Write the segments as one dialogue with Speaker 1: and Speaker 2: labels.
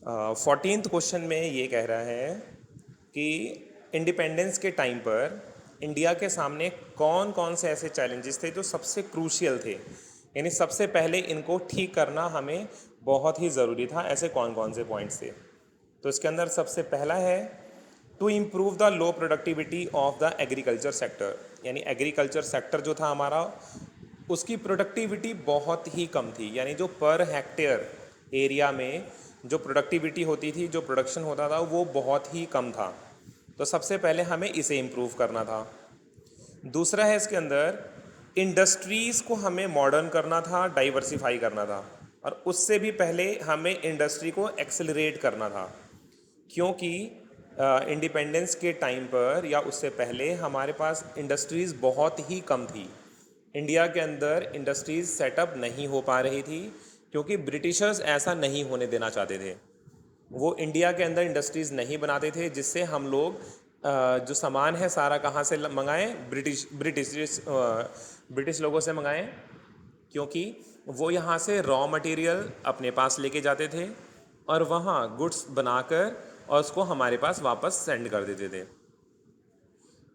Speaker 1: 14th question में ये कह रहा है कि इंडिपेंडेंस के टाइम पर इंडिया के सामने कौन कौन से ऐसे चैलेंजेस थे जो सबसे क्रूशियल थे, यानी सबसे पहले इनको ठीक करना हमें बहुत ही ज़रूरी था। ऐसे कौन कौन से पॉइंट्स थे? तो इसके अंदर सबसे पहला है to improve the low productivity of the agriculture sector, यानी एग्रीकल्चर सेक्टर जो था हमारा, उसकी प्रोडक्टिविटी बहुत ही कम थी। यानी जो पर हेक्टेयर एरिया में जो प्रोडक्टिविटी होती थी, जो प्रोडक्शन होता था, वो बहुत ही कम था। तो सबसे पहले हमें इसे इम्प्रूव करना था। दूसरा है इसके अंदर इंडस्ट्रीज़ को हमें मॉडर्न करना था, डाइवर्सिफाई करना था, और उससे भी पहले हमें इंडस्ट्री को एक्सेलरेट करना था। क्योंकि इंडिपेंडेंस के टाइम पर या उससे पहले हमारे पास इंडस्ट्रीज़ बहुत ही कम थी। इंडिया के अंदर इंडस्ट्रीज़ सेटअप नहीं हो पा रही थी क्योंकि ब्रिटिशर्स ऐसा नहीं होने देना चाहते थे। वो इंडिया के अंदर इंडस्ट्रीज़ नहीं बनाते थे, जिससे हम लोग जो सामान है सारा कहाँ से मंगाएं? ब्रिटिश लोगों से मंगाएं, क्योंकि वो यहाँ से रॉ मटेरियल अपने पास लेके जाते थे और वहाँ गुड्स बनाकर और उसको हमारे पास वापस सेंड कर देते थे।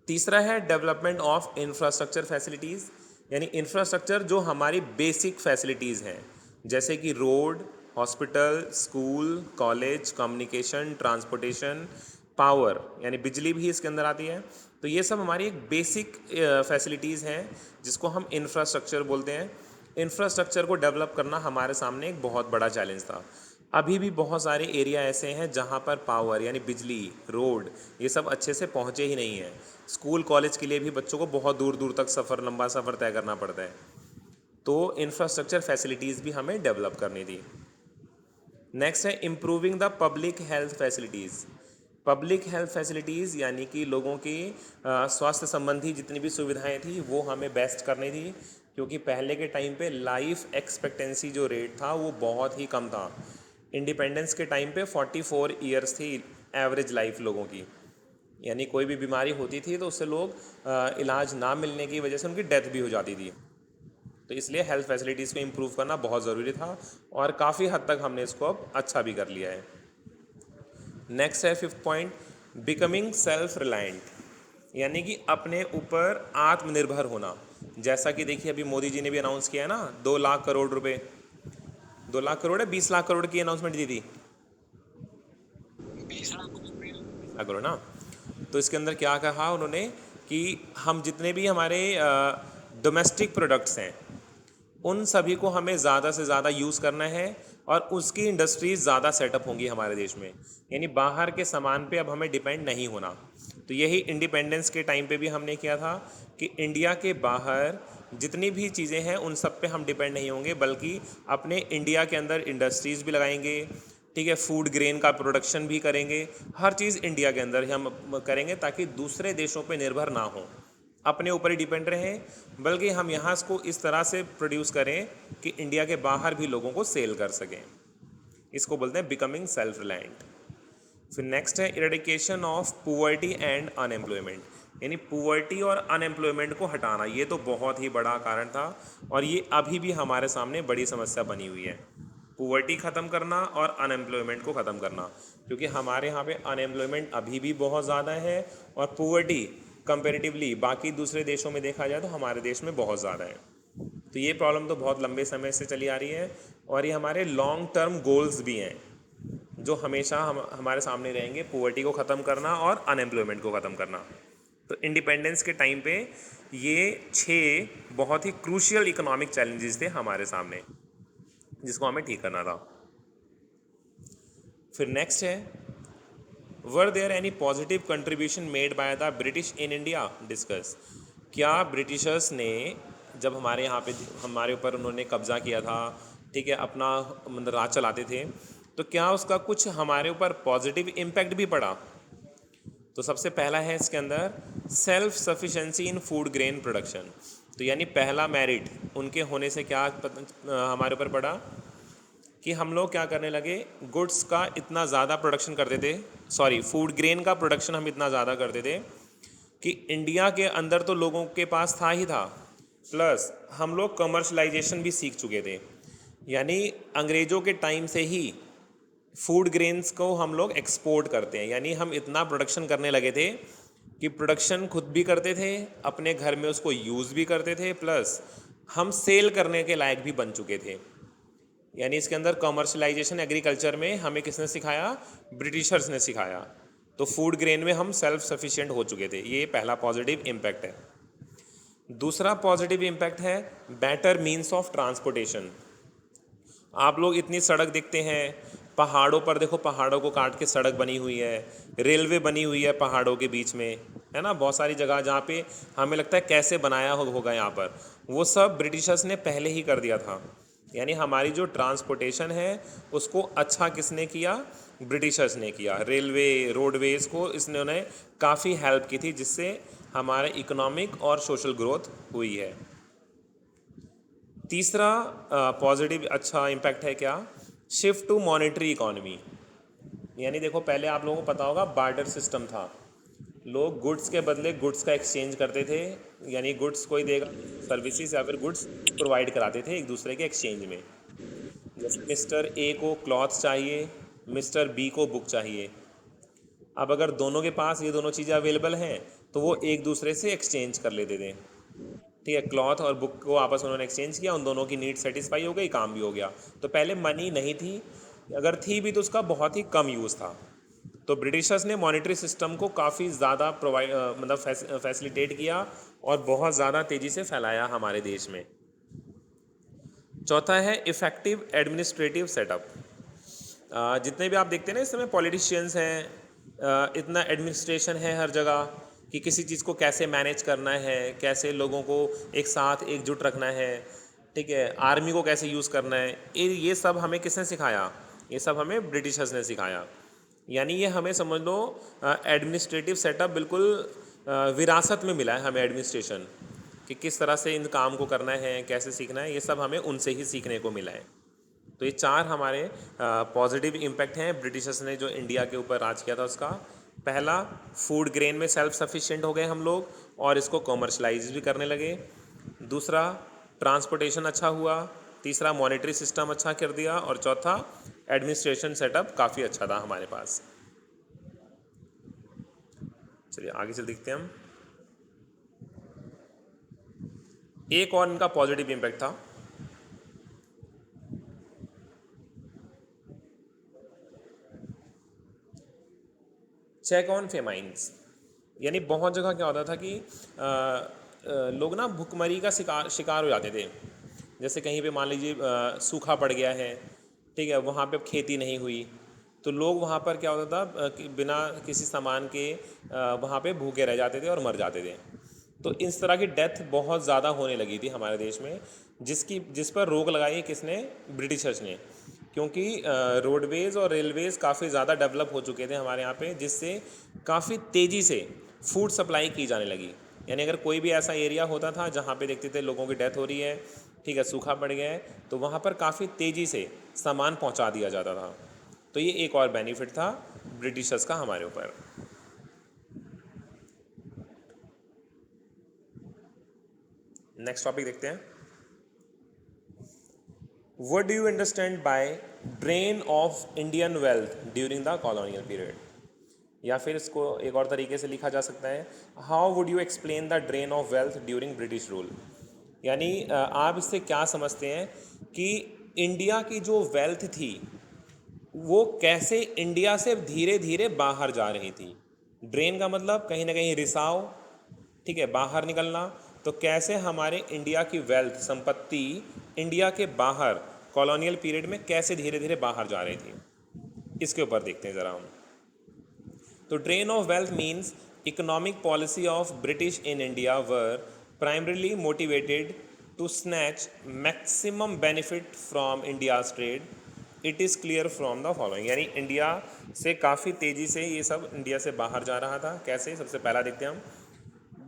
Speaker 1: तीसरा है डेवलपमेंट ऑफ इंफ्रास्ट्रक्चर फैसिलिटीज़, यानी इंफ्रास्ट्रक्चर जो हमारी बेसिक फैसिलिटीज़ हैं, जैसे कि road, hospital, school, college, communication, transportation, power, यानी बिजली भी इसके अंदर आती है। तो ये सब हमारी एक बेसिक फैसिलिटीज़ हैं जिसको हम इंफ्रास्ट्रक्चर बोलते हैं। इंफ्रास्ट्रक्चर को डेवलप करना हमारे सामने एक बहुत बड़ा चैलेंज था। अभी भी बहुत सारे एरिया ऐसे हैं जहाँ पर पावर यानी बिजली, रोड, ये सब अच्छे से पहुँचे ही नहीं हैं। स्कूल कॉलेज के लिए भी बच्चों को बहुत दूर दूर तक लंबा सफ़र तय करना पड़ता है। तो इंफ्रास्ट्रक्चर फैसिलिटीज़ भी हमें डेवलप करनी थी। नेक्स्ट है improving the public health facilities. Public health facilities यानी कि लोगों की स्वास्थ्य संबंधी जितनी भी सुविधाएं थी वो हमें बेस्ट करनी थी, क्योंकि पहले के टाइम पे लाइफ एक्सपेक्टेंसी जो रेट था वो बहुत ही कम था। इंडिपेंडेंस के टाइम पे 44 ईयर्स थी एवरेज लाइफ लोगों की, यानी कोई भी बीमारी होती थी तो उससे लोग इलाज ना मिलने की वजह से उनकी डेथ भी हो जाती थी। तो इसलिए हेल्थ फैसिलिटीज़ को इम्प्रूव करना बहुत ज़रूरी था और काफ़ी हद तक हमने इसको अब अच्छा भी कर लिया है। नेक्स्ट है fifth point, becoming self reliant, यानी कि अपने ऊपर आत्मनिर्भर होना। जैसा कि देखिए अभी मोदी जी ने भी अनाउंस किया है ना, 2 लाख करोड़ रुपए, 2 लाख करोड़ है 20 लाख करोड़ की अनाउंसमेंट दी थी, 20 लाख करोड़ ना। तो इसके अंदर क्या कहा उन्होंने कि हम जितने भी हमारे डोमेस्टिक प्रोडक्ट्स हैं उन सभी को हमें ज़्यादा से ज़्यादा यूज़ करना है और उसकी इंडस्ट्रीज ज़्यादा सेटअप होंगी हमारे देश में, यानी बाहर के सामान पे अब हमें डिपेंड नहीं होना। तो यही इंडिपेंडेंस के टाइम पे भी हमने किया था कि इंडिया के बाहर जितनी भी चीज़ें हैं उन सब पे हम डिपेंड नहीं होंगे, बल्कि अपने इंडिया के अंदर इंडस्ट्रीज़ भी लगाएंगे। ठीक है, फूड ग्रेन का प्रोडक्शन भी करेंगे, हर चीज़ इंडिया के अंदर ही हम करेंगे ताकि दूसरे देशों पे निर्भर ना हो, अपने ऊपर ही डिपेंड रहें, बल्कि हम यहाँ इसको इस तरह से प्रोड्यूस करें कि इंडिया के बाहर भी लोगों को सेल कर सकें। इसको बोलते हैं बिकमिंग सेल्फ रिलायंट। फिर नेक्स्ट है eradication of poverty and unemployment, यानी पुअर्टी और अनएम्प्लॉयमेंट को हटाना। ये तो बहुत ही बड़ा कारण था और ये अभी भी हमारे सामने बड़ी समस्या बनी हुई है। पुअर्टी ख़त्म करना और अनएम्प्लॉयमेंट को ख़त्म करना, क्योंकि हमारे यहाँ पे अनएम्प्लॉयमेंट अभी भी बहुत ज़्यादा है और पुअर्टी कंपेरेटिवली बाकी दूसरे देशों में देखा जाए तो हमारे देश में बहुत ज़्यादा है। तो ये प्रॉब्लम तो बहुत लंबे समय से चली आ रही है और ये हमारे लॉन्ग टर्म गोल्स भी हैं जो हमेशा हमारे सामने रहेंगे, पुअर्टी को ख़त्म करना और अनएम्प्लॉयमेंट को ख़त्म करना। तो इंडिपेंडेंस के टाइम पे ये 6 बहुत ही क्रूशियल इकोनॉमिक चैलेंजेस थे हमारे सामने जिसको हमें ठीक करना था। फिर नेक्स्ट है were there any positive contribution made by the British in India, discuss. क्या ब्रिटिशर्स ने जब हमारे यहाँ पे हमारे ऊपर उन्होंने कब्ज़ा किया था, ठीक है, अपना मतलब राज चलाते थे, तो क्या उसका कुछ हमारे ऊपर पॉजिटिव इम्पैक्ट भी पड़ा? तो सबसे पहला है इसके अंदर सेल्फ सफिशेंसी इन फूड ग्रेन प्रोडक्शन। तो यानी पहला मेरिट उनके होने से क्या हमारे ऊपर पड़ा कि हम लोग क्या करने लगे, गुड्स का इतना ज़्यादा प्रोडक्शन करते थे, सॉरी फूड ग्रेन का प्रोडक्शन हम इतना ज़्यादा करते थे कि इंडिया के अंदर तो लोगों के पास था ही था, प्लस हम लोग कमर्शलाइजेशन भी सीख चुके थे। यानी अंग्रेज़ों के टाइम से ही फूड ग्रेन्स को हम लोग एक्सपोर्ट करते हैं, यानी हम इतना प्रोडक्शन करने लगे थे कि प्रोडक्शन खुद भी करते थे, अपने घर में उसको यूज़ भी करते थे, प्लस हम सेल करने के लायक भी बन चुके थे। यानी इसके अंदर कमर्शलाइजेशन एग्रीकल्चर में हमें किसने सिखाया? ब्रिटिशर्स ने सिखाया। तो फूड ग्रेन में हम सेल्फ सफिशिएंट हो चुके थे। ये पहला पॉजिटिव इम्पैक्ट है। दूसरा पॉजिटिव इम्पैक्ट है बेटर मीन्स ऑफ ट्रांसपोर्टेशन। आप लोग इतनी सड़क देखते हैं, पहाड़ों पर देखो, पहाड़ों को काट के सड़क बनी हुई है, रेलवे बनी हुई है पहाड़ों के बीच में, है ना, बहुत सारी जगह जहाँ पे हमें लगता है कैसे बनाया होगा यहाँ पर, वो सब ब्रिटिशर्स ने पहले ही कर दिया था। यानी हमारी जो ट्रांसपोर्टेशन है उसको अच्छा किसने किया? ब्रिटिशर्स ने किया। रेलवे, रोडवेज़ को इन्होंने काफ़ी हेल्प की थी, जिससे हमारे इकोनॉमिक और सोशल ग्रोथ हुई है। तीसरा पॉजिटिव अच्छा इम्पैक्ट है क्या? Shift to monetary economy. यानी देखो, पहले आप लोगों को पता होगा बार्टर सिस्टम था। लोग गुड्स के बदले गुड्स का एक्सचेंज करते थे, यानी गुड्स कोई देगा, सर्विसेज या फिर गुड्स प्रोवाइड कराते थे एक दूसरे के एक्सचेंज में। जैसे मिस्टर ए को क्लॉथ चाहिए, मिस्टर बी को बुक चाहिए। अब अगर दोनों के पास ये दोनों चीज़ें अवेलेबल हैं तो वो एक दूसरे से एक्सचेंज कर लेते थे। ठीक है, क्लॉथ और बुक को आपस में उन्होंने एक्सचेंज किया, उन दोनों की नीड सेटिस्फाई हो गई, काम भी हो गया। तो पहले मनी नहीं थी, अगर थी भी तो उसका बहुत ही कम यूज़ था। तो ब्रिटिशर्स ने मॉनेटरी सिस्टम को काफ़ी ज़्यादा प्रोवाइड मतलब फैसिलिटेट किया और बहुत ज़्यादा तेज़ी से फैलाया हमारे देश में। चौथा है इफ़ेक्टिव एडमिनिस्ट्रेटिव सेटअप। जितने भी आप देखते हैं ना इस समय पॉलिटिशियंस हैं, इतना एडमिनिस्ट्रेशन है हर जगह कि किसी चीज़ को कैसे मैनेज करना है, कैसे लोगों को एक साथ एकजुट रखना है, ठीक है, आर्मी को कैसे यूज़ करना है, ये सब हमें किसने सिखाया? ये सब हमें ब्रिटिशर्स ने सिखाया। यानी ये हमें समझ लो एडमिनिस्ट्रेटिव सेटअप बिल्कुल विरासत में मिला है हमें एडमिनिस्ट्रेशन, कि किस तरह से इन काम को करना है, कैसे सीखना है, ये सब हमें उनसे ही सीखने को मिला है। तो ये चार हमारे पॉजिटिव इम्पैक्ट हैं ब्रिटिशर्स ने जो इंडिया के ऊपर राज किया था उसका। पहला, फूड ग्रेन में सेल्फ सफिशिएंट हो गए हम लोग और इसको कॉमर्शलाइज भी करने लगे। दूसरा, ट्रांसपोर्टेशन अच्छा हुआ। तीसरा, मॉनेटरी सिस्टम अच्छा कर दिया। और चौथा, एडमिनिस्ट्रेशन सेटअप काफ़ी अच्छा था हमारे पास। चलिए आगे चल देखते हैं हम। एक और इनका पॉजिटिव इम्पैक्ट था, चेक ऑन फेमाइंस। यानी बहुत जगह क्या होता था कि लोग ना भुखमरी का शिकार शिकार हो जाते थे। जैसे कहीं पे मान लीजिए सूखा पड़ गया है, ठीक है, वहाँ पे अब खेती नहीं हुई, तो लोग वहाँ पर क्या होता था कि बिना किसी सामान के वहाँ पे भूखे रह जाते थे और मर जाते थे। तो इस तरह की डेथ बहुत ज़्यादा होने लगी थी हमारे देश में, जिस पर रोक लगाई है किसने? ब्रिटिशर्स ने। क्योंकि रोडवेज़ और रेलवेज़ काफ़ी ज़्यादा डेवलप हो चुके थे हमारे यहाँ पे, जिससे काफ़ी तेज़ी से फूड सप्लाई की जाने लगी। यानी अगर कोई भी ऐसा एरिया होता था जहाँ पे देखते थे लोगों की डेथ हो रही है, ठीक है, सूखा पड़ गया है, तो वहाँ पर काफ़ी तेज़ी से सामान पहुँचा दिया जाता था। तो ये एक और बेनिफिट था ब्रिटिशर्स का हमारे ऊपर। नेक्स्ट टॉपिक देखते हैं। What do you understand by drain of Indian wealth during the colonial period? या फिर इसको एक और तरीके से लिखा जा सकता है, how would you explain the drain of wealth during British rule. यानी आप इससे क्या समझते हैं कि इंडिया की जो वेल्थ थी वो कैसे इंडिया से धीरे धीरे बाहर जा रही थी। ड्रेन का मतलब कहीं ना कहीं रिसाव, ठीक है, बाहर निकलना। तो कैसे हमारे इंडिया की वेल्थ, संपत्ति इंडिया के बाहर कॉलोनियल पीरियड में कैसे धीरे धीरे बाहर जा रही थी, इसके ऊपर देखते हैं ज़रा हम। तो drain of wealth means economic policy of British in India were primarily motivated to snatch maximum benefit from India's trade. It is clear from the following. यानी इंडिया से काफ़ी तेज़ी से ये सब इंडिया से बाहर जा रहा था। कैसे? सबसे पहला देखते हैं हम।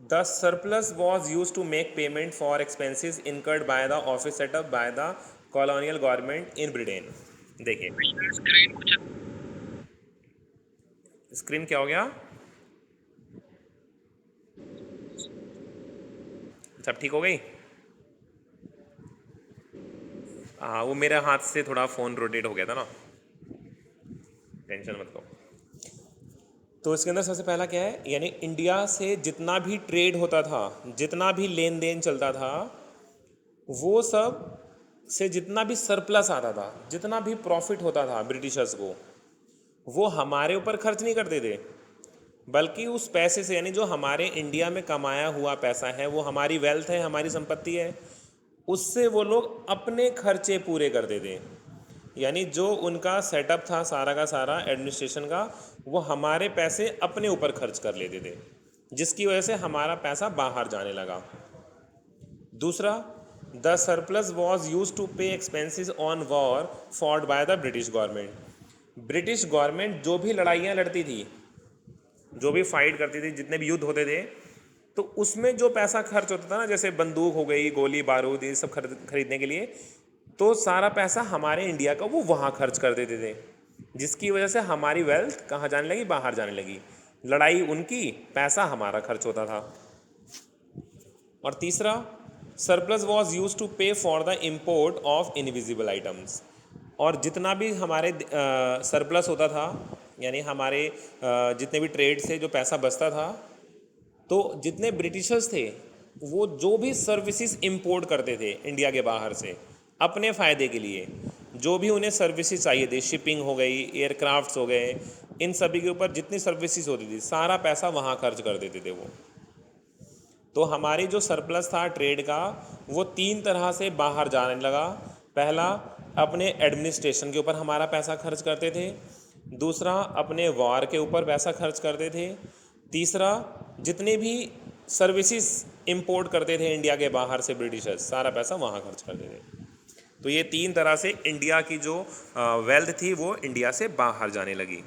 Speaker 1: The surplus was used to make payment for expenses incurred by the office set up by the colonial government in Britain। देखिए स्क्रीन क्या हो गया? सब ठीक हो गई? हाँ, वो मेरे हाथ से थोड़ा फ़ोन रोटेट हो गया था ना। टेंशन मत लो। तो इसके अंदर सबसे पहला क्या है, यानी इंडिया से जितना भी ट्रेड होता था, जितना भी लेन देन चलता था, वो सब से जितना भी सरप्लस आता था, जितना भी प्रॉफिट होता था ब्रिटिशर्स को, वो हमारे ऊपर खर्च नहीं करते थे, बल्कि उस पैसे से, यानी जो हमारे इंडिया में कमाया हुआ पैसा है, वो हमारी वेल्थ है, हमारी संपत्ति है, उससे वो लोग अपने खर्चे पूरे करते थे। यानी जो उनका सेटअप था सारा का सारा एडमिनिस्ट्रेशन का, वो हमारे पैसे अपने ऊपर खर्च कर लेते थे, जिसकी वजह से हमारा पैसा बाहर जाने लगा। दूसरा, the surplus was use to pay expenses on war fought by the British government. British government जो भी लड़ाइयाँ लड़ती थी, जो भी फाइट करती थी, जितने भी युद्ध होते थे, तो उसमें जो पैसा खर्च होता था ना, जैसे बंदूक हो गई, गोली बारूद, ये सब खरीदने के लिए, तो सारा पैसा हमारे इंडिया का वो वहाँ खर्च कर देते थे, जिसकी वजह से हमारी वेल्थ कहाँ जाने लगी, बाहर जाने लगी। लड़ाई उनकी, पैसा हमारा खर्च होता था। और तीसरा, सरप्लस वॉज यूज टू पे for the import of invisible items. और जितना भी हमारे सरप्लस होता था, यानी हमारे जितने भी ट्रेड से जो पैसा बचता था, तो जितने ब्रिटिशर्स थे वो जो भी सर्विसेज इंपोर्ट करते थे इंडिया के बाहर से अपने फ़ायदे के लिए, जो भी उन्हें सर्विसेज चाहिए थी, शिपिंग हो गई, एयरक्राफ्ट्स हो गए, इन सभी के ऊपर जितनी सर्विसेज होती थी, सारा पैसा वहाँ खर्च कर देते थे वो। तो हमारी जो सरप्लस था ट्रेड का, वो तीन तरह से बाहर जाने लगा। पहला, अपने एडमिनिस्ट्रेशन के ऊपर हमारा पैसा खर्च करते थे। दूसरा, अपने वॉर के ऊपर पैसा खर्च करते थे। तीसरा, जितने भी सर्विसेज इंपोर्ट करते थे इंडिया के बाहर से ब्रिटिशर्स, सारा पैसा वहाँ खर्च करते थे। तो ये तीन तरह से इंडिया की जो वेल्थ थी वो इंडिया से बाहर जाने लगी।